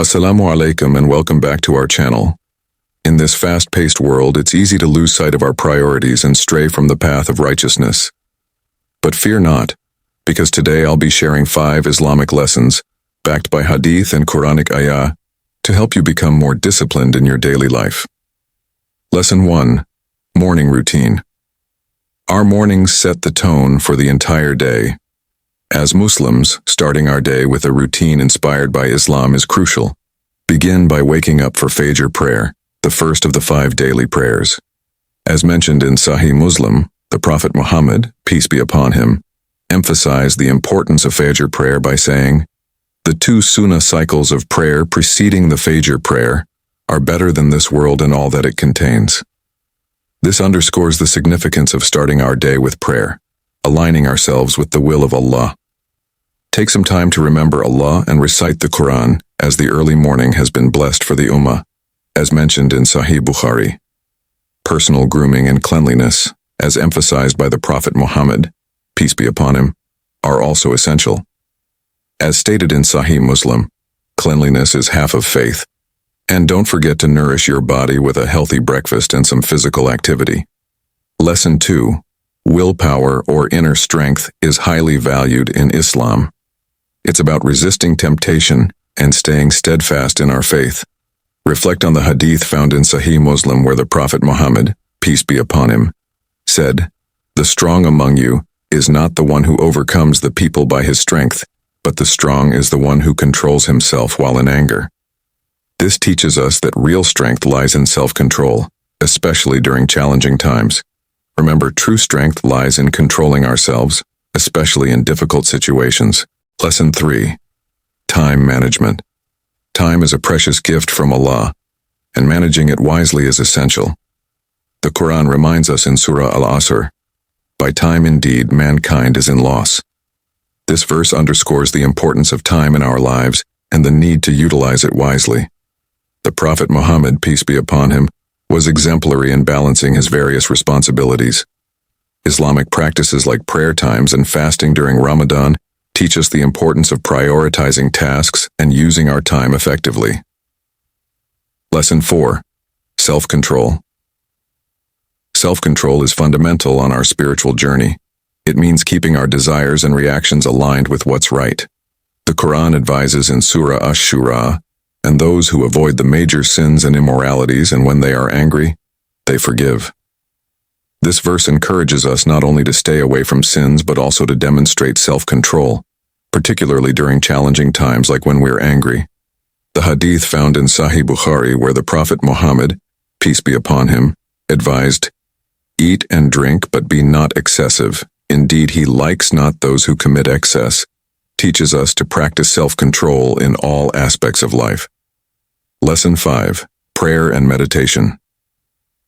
Assalamu alaikum and welcome back to our channel. In this fast-paced world, it's easy to lose sight of our priorities and stray from the path of righteousness. But fear not, because today I'll be sharing 5 Islamic lessons, backed by hadith and Quranic ayah, to help you become more disciplined in your daily life. Lesson 1. Morning Routine. Our mornings set the tone for the entire day. As Muslims, starting our day with a routine inspired by Islam is crucial. Begin by waking up for Fajr prayer, the first of the 5 daily prayers. As mentioned in Sahih Muslim, the Prophet Muhammad, peace be upon him, emphasized the importance of Fajr prayer by saying, "The 2 sunnah cycles of prayer preceding the Fajr prayer are better than this world and all that it contains." This underscores the significance of starting our day with prayer, aligning ourselves with the will of Allah. Take some time to remember Allah and recite the Quran, as the early morning has been blessed for the Ummah, as mentioned in Sahih Bukhari. Personal grooming and cleanliness, as emphasized by the Prophet Muhammad, peace be upon him, are also essential. As stated in Sahih Muslim, cleanliness is half of faith. And don't forget to nourish your body with a healthy breakfast and some physical activity. Lesson 2. Willpower or inner strength is highly valued in Islam. It's about resisting temptation and staying steadfast in our faith. Reflect on the hadith found in Sahih Muslim where the Prophet Muhammad, peace be upon him, said, "The strong among you is not the one who overcomes the people by his strength, but the strong is the one who controls himself while in anger." This teaches us that real strength lies in self-control, especially during challenging times. Remember, true strength lies in controlling ourselves, especially in difficult situations. Lesson 3. Time management. Time is a precious gift from Allah, and managing it wisely is essential. The Quran reminds us in Surah Al-Asr, "By time indeed mankind is in loss." This verse underscores the importance of time in our lives and the need to utilize it wisely. The Prophet Muhammad, peace be upon him, was exemplary in balancing his various responsibilities. Islamic practices like prayer times and fasting during Ramadan teach us the importance of prioritizing tasks and using our time effectively. Lesson 4. Self-control. Self-control is fundamental on our spiritual journey. It means keeping our desires and reactions aligned with what's right. The Quran advises in Surah Ash-Shura, "And those who avoid the major sins and immoralities, and when they are angry, they forgive." This verse encourages us not only to stay away from sins but also to demonstrate self-control, particularly during challenging times like when we're angry. The hadith found in Sahih Bukhari where the Prophet Muhammad, peace be upon him, advised, "Eat and drink, but be not excessive. Indeed, he likes not those who commit excess," teaches us to practice self-control in all aspects of life. Lesson 5. Prayer and meditation.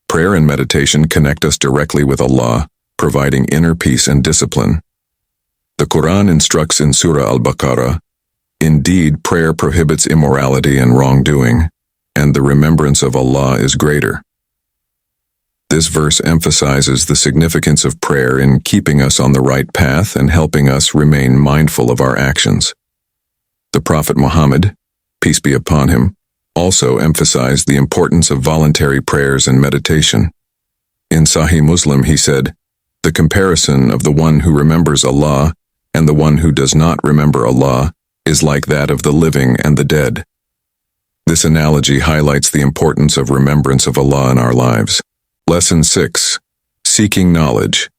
Prayer and meditation connect us directly with Allah, providing inner peace and discipline. The Quran instructs in Surah Al-Baqarah, "Indeed, prayer prohibits immorality and wrongdoing, and the remembrance of Allah is greater." This verse emphasizes the significance of prayer in keeping us on the right path and helping us remain mindful of our actions. The Prophet Muhammad, peace be upon him, also emphasized the importance of voluntary prayers and meditation. In Sahih Muslim he said, "The comparison of the one who remembers Allah and the one who does not remember Allah is like that of the living and the dead." This analogy highlights the importance of remembrance of Allah in our lives. Lesson 6. Seeking knowledge.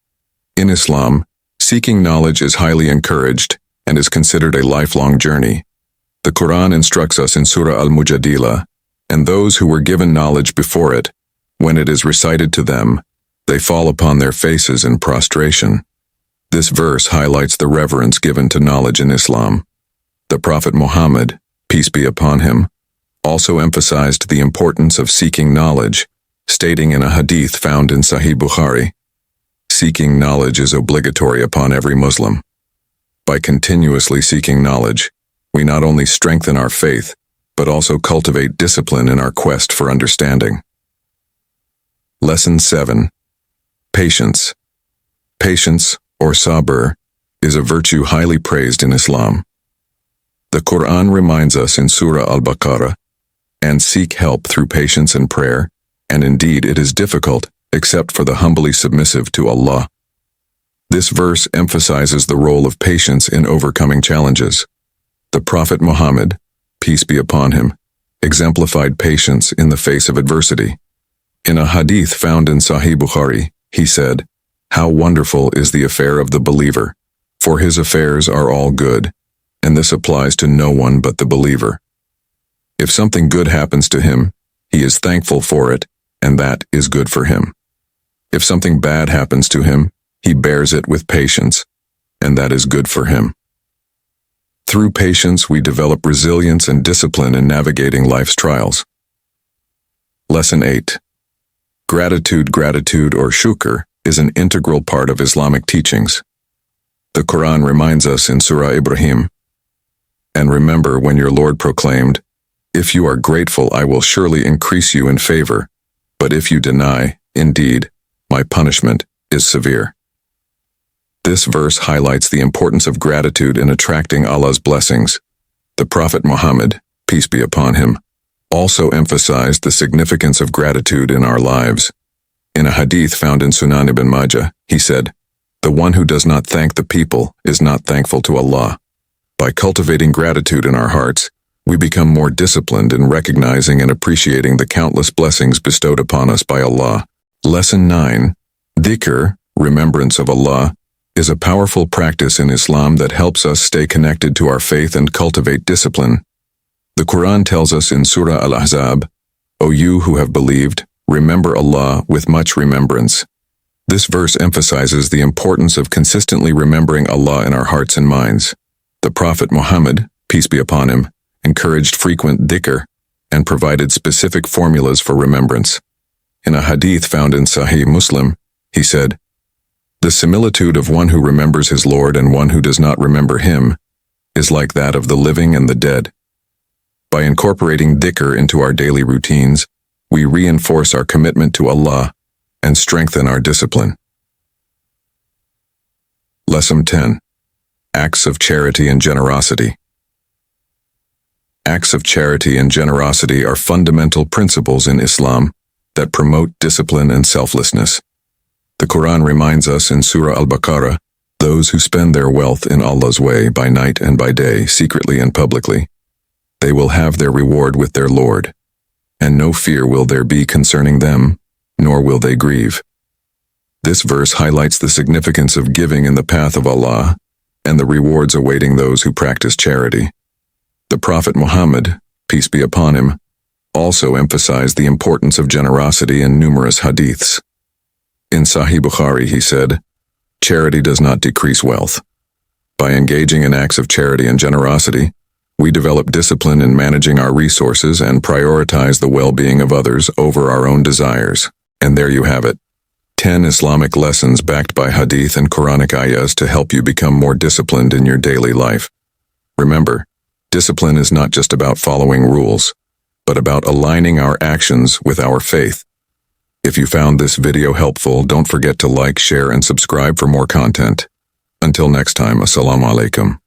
In Islam, seeking knowledge is highly encouraged and is considered a lifelong journey. The Quran instructs us in Surah Al-Mujadilah, "And those who were given knowledge before it, when it is recited to them, they fall upon their faces in prostration." This verse highlights the reverence given to knowledge in Islam. The Prophet Muhammad, peace be upon him, also emphasized the importance of seeking knowledge, stating in a hadith found in Sahih Bukhari, "Seeking knowledge is obligatory upon every Muslim." By continuously seeking knowledge, we not only strengthen our faith, but also cultivate discipline in our quest for understanding. Lesson 7. Patience. Patience, or sabr, is a virtue highly praised in Islam. The Quran reminds us in Surah Al-Baqarah, and seek help through patience and prayer, and indeed it is difficult, except for the humbly submissive to Allah. This verse emphasizes the role of patience in overcoming challenges. The Prophet Muhammad, peace be upon him, exemplified patience in the face of adversity. In a hadith found in Sahih Bukhari, he said, "How wonderful is the affair of the believer, for his affairs are all good," and this applies to no one but the believer. If something good happens to him, he is thankful for it, and that is good for him. If something bad happens to him, he bears it with patience, and that is good for him. Through patience, we develop resilience and discipline in navigating life's trials. Lesson 8. Gratitude or shukr is an integral part of Islamic teachings. The Quran reminds us in Surah Ibrahim, "And remember when your Lord proclaimed, 'If you are grateful, I will surely increase you in favor, but if you deny, indeed, my punishment is severe.'" This verse highlights the importance of gratitude in attracting Allah's blessings. The Prophet Muhammad, peace be upon him, also emphasized the significance of gratitude in our lives. In a hadith found in Sunan ibn Majah, he said, "The one who does not thank the people is not thankful to Allah." By cultivating gratitude in our hearts, we become more disciplined in recognizing and appreciating the countless blessings bestowed upon us by Allah. Lesson 9. Dhikr, remembrance of Allah, is a powerful practice in Islam that helps us stay connected to our faith and cultivate discipline. The Quran tells us in Surah Al-Ahzab, "O you who have believed, remember Allah with much remembrance." This verse emphasizes the importance of consistently remembering Allah in our hearts and minds. The Prophet Muhammad, peace be upon him, encouraged frequent dhikr and provided specific formulas for remembrance. In a hadith found in Sahih Muslim, he said, "The similitude of one who remembers his Lord and one who does not remember him is like that of the living and the dead." By incorporating dhikr into our daily routines, we reinforce our commitment to Allah and strengthen our discipline. Lesson 10. Acts of charity and generosity. Acts of charity and generosity are fundamental principles in Islam that promote discipline and selflessness. The Quran reminds us in Surah Al-Baqarah, "Those who spend their wealth in Allah's way by night and by day, secretly and publicly, they will have their reward with their Lord, and no fear will there be concerning them, nor will they grieve." This verse highlights the significance of giving in the path of Allah and the rewards awaiting those who practice charity. The Prophet Muhammad, peace be upon him, also emphasized the importance of generosity in numerous hadiths. In Sahih Bukhari, he said, "Charity does not decrease wealth." By engaging in acts of charity and generosity, we develop discipline in managing our resources and prioritize the well-being of others over our own desires. And there you have it. 10 Islamic lessons backed by hadith and Quranic ayahs to help you become more disciplined in your daily life. Remember, discipline is not just about following rules, but about aligning our actions with our faith. If you found this video helpful, don't forget to like, share, and subscribe for more content. Until next time, Assalamu alaikum.